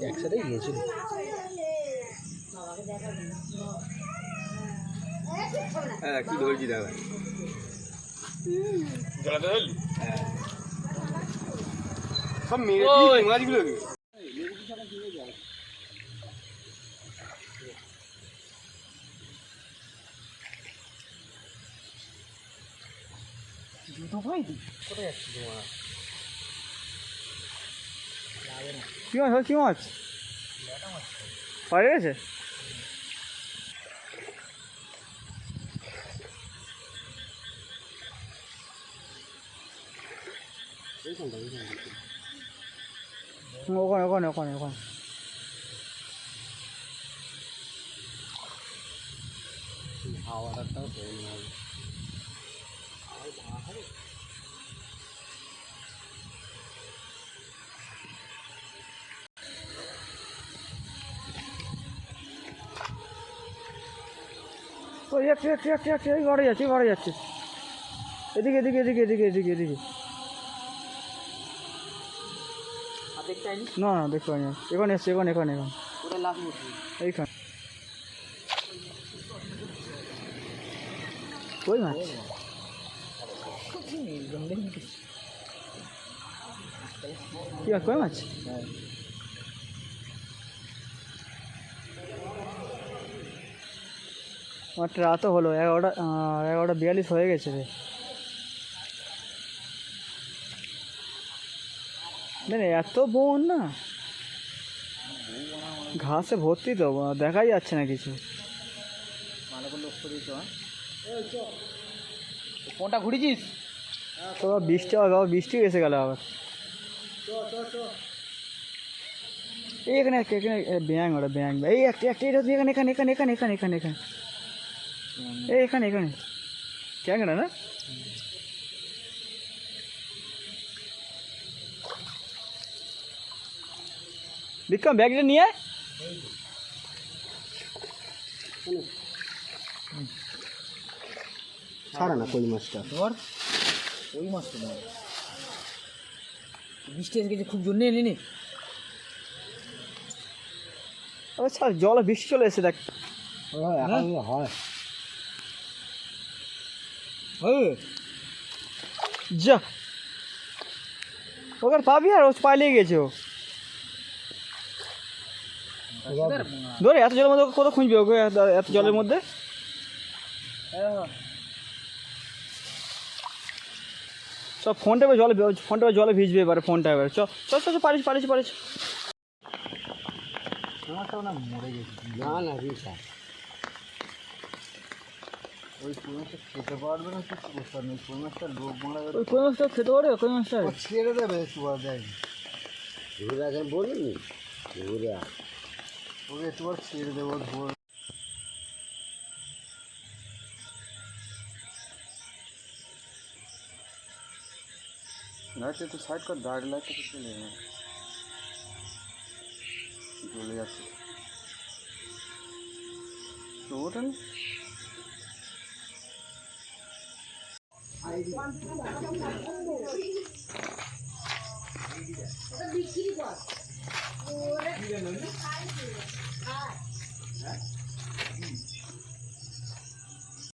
একসাথে গিয়েছিল। হ্যাঁ কি ধরছি দাদা, সব মেরে মাছগুলো জুতো ভাই কোথায় যাচ্ছি তোমার? কি মাছ? কি মাছ পাড়ে গেছে? ওখানে ওখানে ওখানে ওখানে হাওয়াটাও ওই একটু একটু একটু একটু এই ঘরে যাচ্ছে, ঘরে যাচ্ছে, এদিকে এদিকে এদিকে এদিকে এদিকে এদিকে। না না দেখতে পাইনি, এখানে এসছে, এখানে এখানে এখানে এইখানে। কই মাছ? কি কই মাছ? আমার রাতও হলো 11:42 হয়ে গেছে রে। এত বন না, ঘাসে ভর্তি তো, দেখাই যাচ্ছে না কিছু। কোনটা ঘুরেছিস তো? বৃষ্টি হবে, আবার বৃষ্টি এসে গেল আবার। এই এখানে এখানে ব্যাং, ওটা ব্যাং, এই একটা একটা এটা এখানে এখানে এখানে এখানে এখানে এখানে এখানে এই এখানে এখানে ক্যাংড়া না? বিক্রম ব্যাগটা নিয়ে ছাড়া না কই মাছটা ধর, ওই মাছটা ধর। বৃষ্টি এসে গেছে খুব জোর, নিয়ে নিনি। আচ্ছা জল বৃষ্টি চলে এসে দেখ। হয় যা ওখানে পাবি, আর ও পালিয়ে গেছে। ও ধরে এত জলের মধ্যে কত খুঁজবে ওকে? এত জলের মধ্যে সব ফোনটা জলে, ফোনটা জলে ভিজবে এবারে, ফোনটা এবারে। চ চ চ পারিস পারিস পারিস। না মরে গেছে, না না ওই কই মাছটা খেতে পারবে না, কিছু করতে পারবে না। কই মাছটা লোক মারা, ওই কই মাছটা খেতে পারবে? কই মাছটা ছেড়ে দেবে, একটু দেয় ঘুরে এখন বলিনি, ঘুরে ওকে একটু ছেড়ে দেবো। লাইটটা একটু সাইড কর, দাঁড়িয়ে লাইটটা তো চলে যাবে, চলে যাচ্ছে তো ওটা বিক্রি কর।